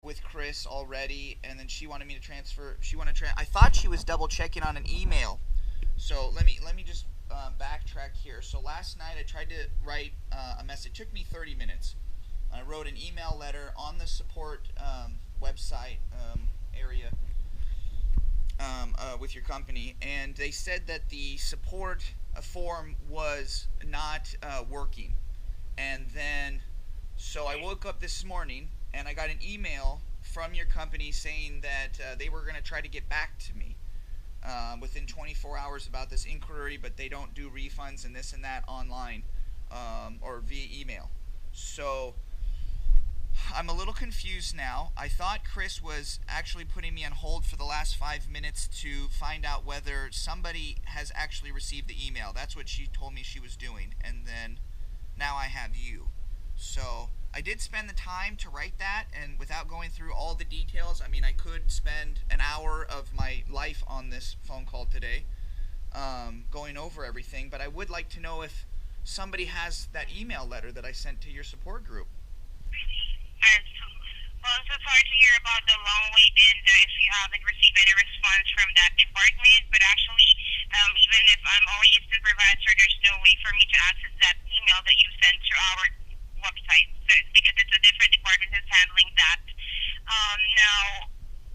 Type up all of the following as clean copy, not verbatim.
with Chris already, and then she wanted me to transfer. I thought she was double checking on an email. So let me just backtrack here. So last night I tried to write a message. It took me 30 minutes. I wrote an email letter on the support website area with your company, and they said that the support form was not working. And then, so I woke up this morning and I got an email from your company saying that they were going to try to get back to me within 24 hours about this inquiry, but they don't do refunds and this and that online or via email. So I'm a little confused now. I thought Chris was actually putting me on hold for the last 5 minutes to find out whether somebody has actually received the email. That's what she told me she was doing. And then now I have you. So I did spend the time to write that, and without going through all the details, I mean, I could spend an hour of my life on this phone call today going over everything, but I would like to know if somebody has that email letter that I sent to your support group. Well, I'm so sorry to hear about the long wait and if you haven't received any response from that department. But actually, even if I'm already a supervisor, there's no way for me to access that email that you sent to our website because it's a different department that's handling that. Now,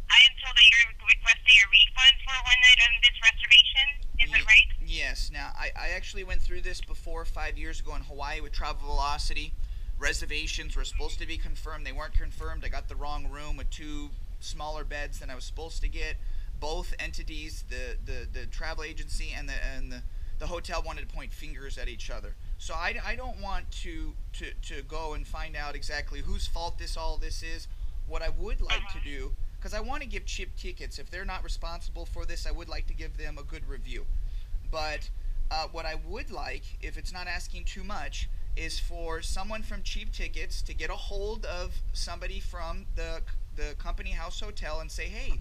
I am told that you're requesting a refund for one night on this reservation. Is that right? Yes. Now, I actually went through this before 5 years ago in Hawaii with Travel Velocity. Reservations were supposed to be confirmed. They weren't confirmed. I got the wrong room with 2 smaller beds than I was supposed to get. Both entities, the travel agency and the hotel, wanted to point fingers at each other. So I don't want to go and find out exactly whose fault all this is. What I would like to do, because I want to give Cheaptix, if they're not responsible for this, I would like to give them a good review. But what I would like, if it's not asking too much, is for someone from Cheaptix to get a hold of somebody from the company house hotel and say, hey,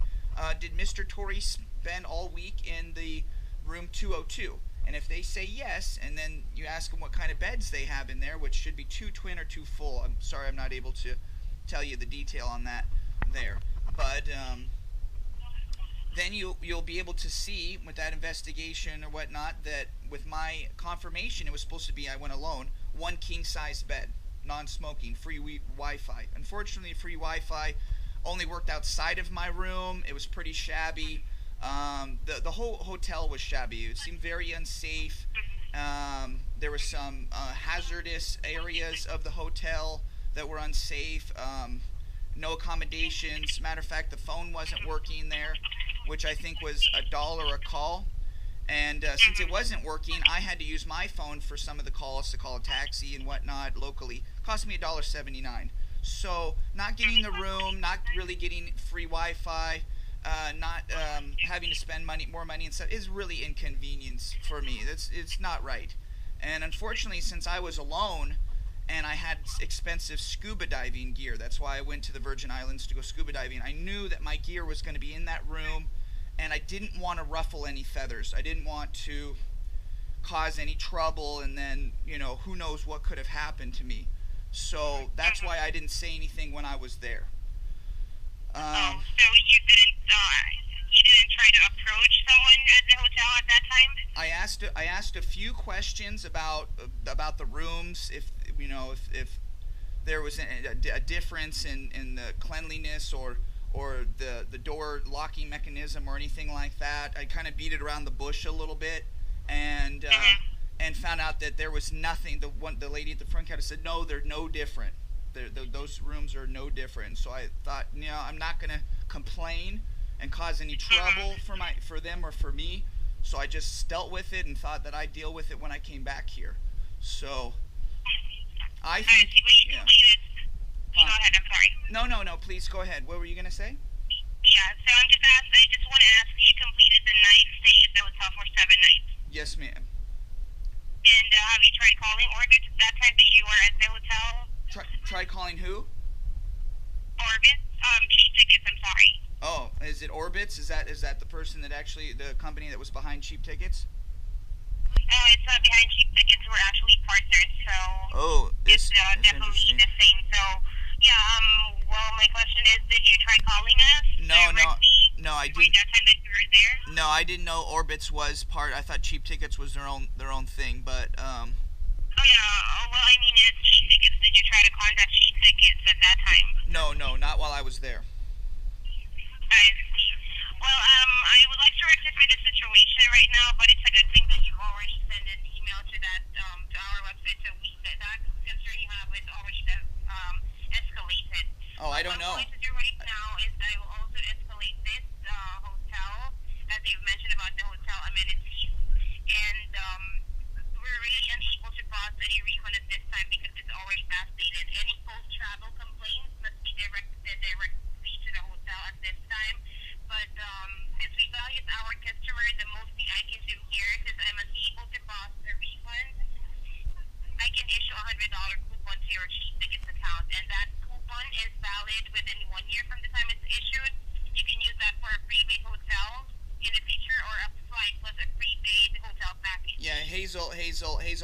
did Mr. Torrey spend all week in the room 202? And if they say yes, and then you ask them what kind of beds they have in there, which should be 2 twin or 2 full. I'm sorry I'm not able to tell you the detail on that there. But then you'll be able to see with that investigation or whatnot that with my confirmation it was supposed to be I went alone, 1 king-size bed, non-smoking, free Wi-Fi. Unfortunately, free Wi-Fi only worked outside of my room. It was pretty shabby. The whole hotel was shabby. It seemed very unsafe. There were some hazardous areas of the hotel that were unsafe. No accommodations. Matter of fact, the phone wasn't working there, which I think was $1 a call. And since it wasn't working, I had to use my phone for some of the calls to call a taxi and whatnot locally. It cost me $1.79. So not getting the room, not really getting free Wi-Fi, not having to spend more money and stuff is really inconvenience for me. It's not right. And unfortunately, since I was alone and I had expensive scuba diving gear, that's why I went to the Virgin Islands to go scuba diving. I knew that my gear was going to be in that room, and I didn't want to ruffle any feathers. I didn't want to cause any trouble, and then, who knows what could have happened to me. So that's why I didn't say anything when I was there. So you didn't try to approach someone at the hotel at that time? I asked a few questions about the rooms, if there was a difference in the cleanliness or the door locking mechanism or anything like that. I kind of beat it around the bush a little bit, and found out that there was nothing. The lady at the front counter said, no, they're no different. Those rooms are no different. So I thought, I'm not going to complain and cause any trouble for them or for me. So I just dealt with it and thought that I'd deal with it when I came back here. So I think, Go ahead, I'm sorry. No, please go ahead. What were you going to say? Yeah, so I just want to ask, you completed the night stay at the hotel for 7 nights? Yes, ma'am. And have you tried calling Orbit at that time that you were at the hotel? Try calling who? Orbit? Cheaptix, I'm sorry. Oh, is it Orbitz? Is that the person that actually, the company that was behind Cheaptix? It's not behind Cheaptix. We're actually partners, so it's definitely the same. So Yeah, well, my question is, did you try calling us No, no, directly no, I during didn't. that time that you were there? No, I didn't know Orbitz was part. I thought Cheap Tickets was their own thing, but Oh, yeah, well, I mean, it's cheap tickets. Did you try to contact cheap tickets at that time? no, no, not while I was there. I see. Well, I would like to rectify the situation right now, but it's a good thing that you already sent an email to that, to our website, so that concern you have is already escalated. Oh, I don't What I'm know. going to do right now is I will also escalate this hotel, as you've mentioned about the hotel amenities, and we're really unable to process any refund at this time because it's already past dated. Any post-travel complaints must be directed directly to the hotel at this time. But since we value our customer, the most thing I can do here, since I'm unable to process a refund, I can issue $100 coupon to your cheap tickets account, and that coupon is valid within 1 year from the time it's issued. You can use that for a prepaid hotel in the future or a flight plus a prepaid hotel package. Yeah, Hazel.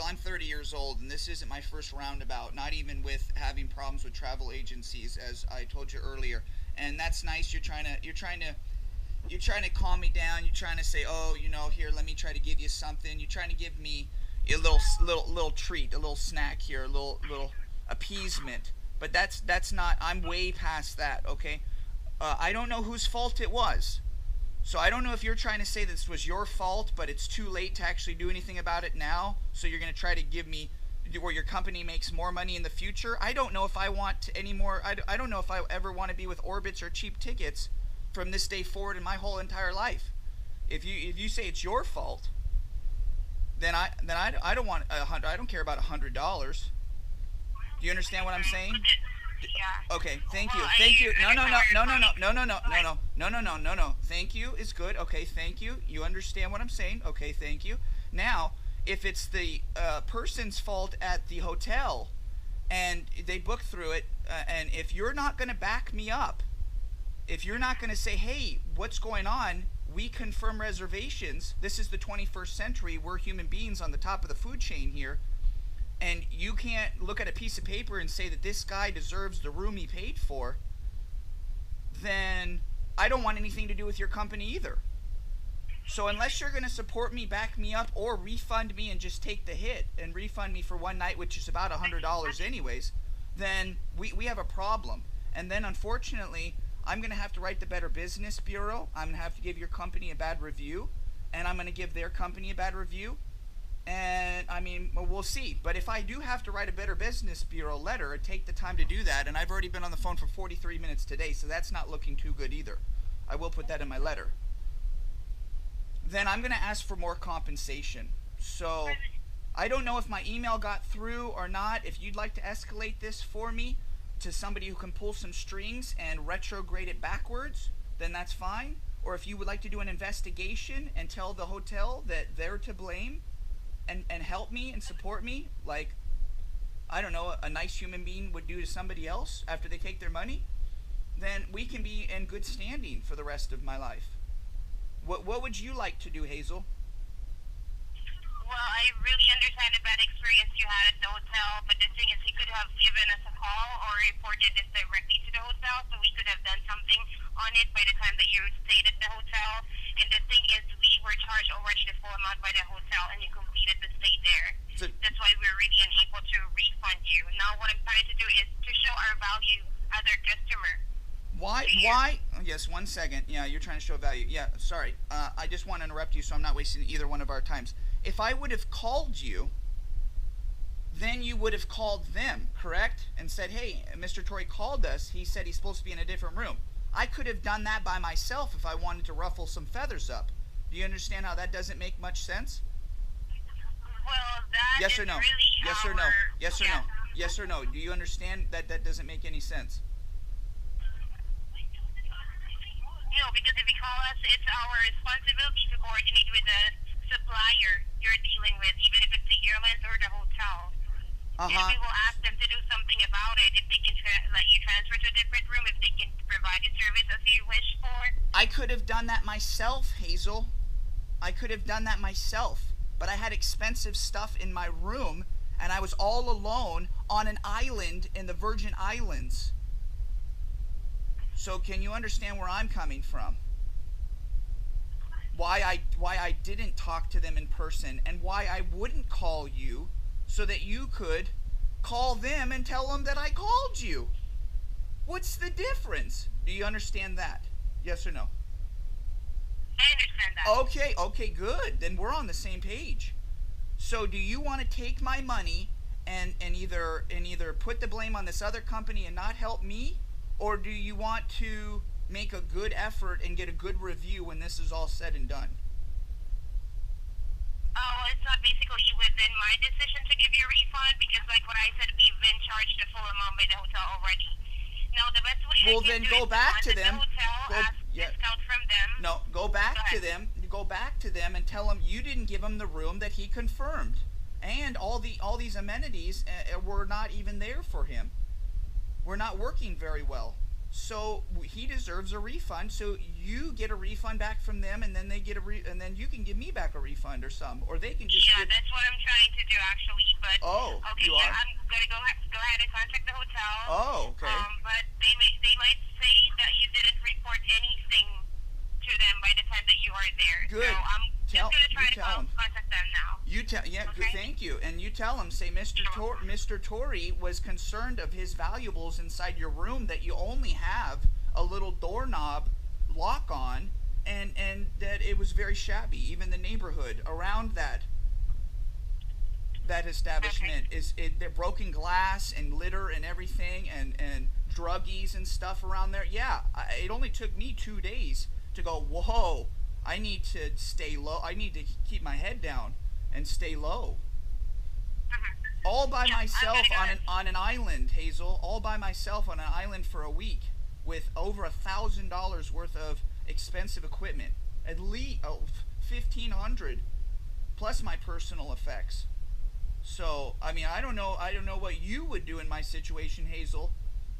I'm 30 years old, and this isn't my first roundabout. Not even with having problems with travel agencies, as I told you earlier. And that's nice. You're trying to calm me down. You're trying to say, oh, here, let me try to give you something. You're trying to give me a little treat, a little snack here, a little appeasement. But that's not. I'm way past that. Okay. I don't know whose fault it was. So I don't know if you're trying to say this was your fault, but it's too late to actually do anything about it now. So you're going to try to give me where your company makes more money in the future. I don't know if I want any more. I don't know if I ever want to be with Orbitz or Cheap Tickets from this day forward in my whole entire life. If you say it's your fault, then I don't want I don't care about $100. Do you understand what I'm saying? Yeah. Okay, thank you. Well, Thank you. I No, no, no, understand no, where no, you're no, no, no, coming no, no, no, no, no, no, no. Thank you is good. Okay, thank you. You understand what I'm saying? Okay, thank you. Now, if it's the person's fault at the hotel and they book through it, and if you're not going to back me up, if you're not going to say, hey, what's going on? We confirm reservations. This is the 21st century. We're human beings on the top of the food chain here. And you can't look at a piece of paper and say that this guy deserves the room he paid for, then I don't want anything to do with your company either. So unless you're going to support me, back me up, or refund me and just take the hit and refund me for one night, which is about $100 anyways, then we have a problem. And then unfortunately, I'm going to have to write the Better Business Bureau. I'm going to have to give your company a bad review, and I'm going to give their company a bad review. And I mean, we'll see. But if I do have to write a Better Business Bureau letter and take the time to do that, and I've already been on the phone for 43 minutes today, so that's not looking too good either. I will put that in my letter. Then I'm going to ask for more compensation. So I don't know if my email got through or not. If you'd like to escalate this for me to somebody who can pull some strings and retrograde it backwards, then that's fine. Or if you would like to do an investigation and tell the hotel that they're to blame, and help me and support me like, I don't know, a nice human being would do to somebody else after they take their money, then we can be in good standing for the rest of my life. What would you like to do, Hazel? Well, I really understand the bad experience you had at the hotel, but the thing is, he could have given us a call or reported this directly to the hotel, so we could have done something on it by the time that you stayed at the hotel. And the thing is, we were charged already the full amount by the hotel, and you completed the stay there. So, That's why we're really unable to refund you. Now, what I'm trying to do is to show our value as our customer. why? Oh, yes, 1 second. Yeah, you're trying to show value. Yeah, sorry. I just want to interrupt you so I'm not wasting either one of our times. If I would have called you, then you would have called them, correct? And said, hey, Mr. Torrey called us. He said he's supposed to be in a different room. I could have done that by myself if I wanted to ruffle some feathers up. Do you understand how that doesn't make much sense? Well, that Yes is or no? really Yes our... or no? Yes or yeah. no? Yes or no? Do you understand that that doesn't make any sense? No, because if you call us, it's our responsibility to coordinate with the supplier you're dealing with, even if it's the airlines or the hotel. And we will ask them to do something about it, if they can let you transfer to a different room, if they can provide the service as you wish for. I could have done that myself, Hazel. I could have done that myself. But I had expensive stuff in my room, and I was all alone on an island in the Virgin Islands. So can you understand where I'm coming from? Why I didn't talk to them in person, and why I wouldn't call you so that you could call them and tell them that I called you. What's the difference? Do you understand that? Yes or no? I understand that. Okay, good. Then we're on the same page. So do you want to take my money and either put the blame on this other company and not help me, or do you want to make a good effort and get a good review when this is all said and done? Oh, it's not basically within my decision to give you a refund because, like what I said, we've been charged the full amount by the hotel already. Now, the best way Well, I can then do go is to back to contact them. the hotel, Go, ask yeah. discount from them. No, go back Go to ahead. them. Go back to them and tell them you didn't give him the room that he confirmed, and all these amenities were not even there for him. We're not working very well. So he deserves a refund. So you get a refund back from them, and then they get and then you can give me back a refund or some, or they can just. Yeah, that's what I'm trying to do actually. But Oh, okay, you yeah, are. I'm gonna go ahead and contact the hotel. Oh, okay. But they might say that you didn't report anything to them by the time that you are there. Good. So I'm just gonna try to tell them. contact them now. You tell, yeah, Okay. good, thank you. And you tell him, say, Mr. Torrey was concerned of his valuables inside your room, that you only have a little doorknob lock on, and that it was very shabby. Even the neighborhood around that establishment they're broken glass and litter and everything, and druggies and stuff around there. Yeah, it only took me 2 days to go, whoa, I need to stay low. I need to keep my head down and stay low. All by myself on an island, Hazel. All by myself on an island for a week with over $1,000 worth of expensive equipment. At least $1,500 plus my personal effects. So I mean, I don't know what you would do in my situation, Hazel.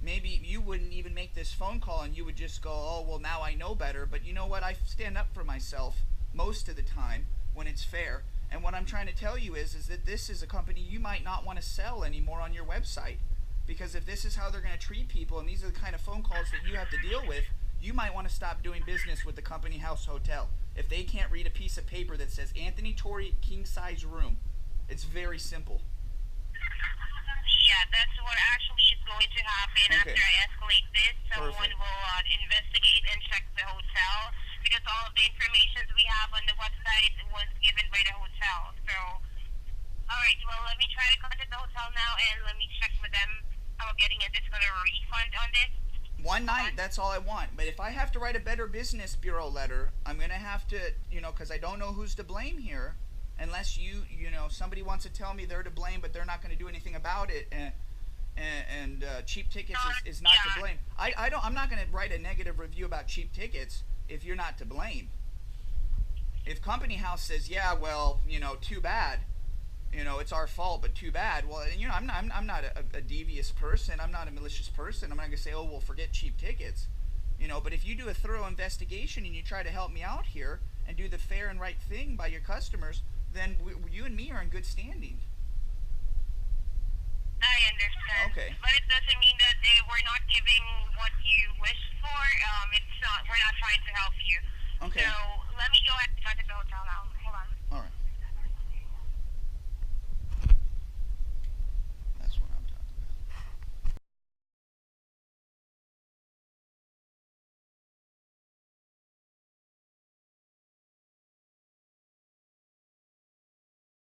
Maybe you wouldn't even make this phone call and you would just go, oh, well, now I know better. But you know what? I stand up for myself most of the time when it's fair. And what I'm trying to tell you is that this is a company you might not want to sell anymore on your website. Because if this is how they're going to treat people, and these are the kind of phone calls that you have to deal with, you might want to stop doing business with the Company House Hotel. If they can't read a piece of paper that says Anthony Torrey king size room, it's very simple. Yeah, that's what actually is going to happen after I escalate this. Someone will investigate and check the hotel because all of the information we have on the website was given by the hotel. So, all right, well, let me try to contact the hotel now and let me check with them about getting a discount or a refund on this. One night, that's all I want. But if I have to write a Better Business Bureau letter, I'm going to have to, because I don't know who's to blame here. Unless somebody wants to tell me they're to blame, but they're not going to do anything about it, and Cheaptix is not to blame. I'm not going to write a negative review about Cheaptix if you're not to blame. If Company House says, yeah, well, too bad, it's our fault, but too bad. Well, I'm not a devious person. I'm not a malicious person. I'm not going to say, oh, well, forget Cheaptix. But if you do a thorough investigation and you try to help me out here and do the fair and right thing by your customers, then you and me are in good standing. I understand. Okay. But it doesn't mean that we're not giving what you wished for. It's not. We're not trying to help you. Okay. So let me go ahead and contact the hotel now.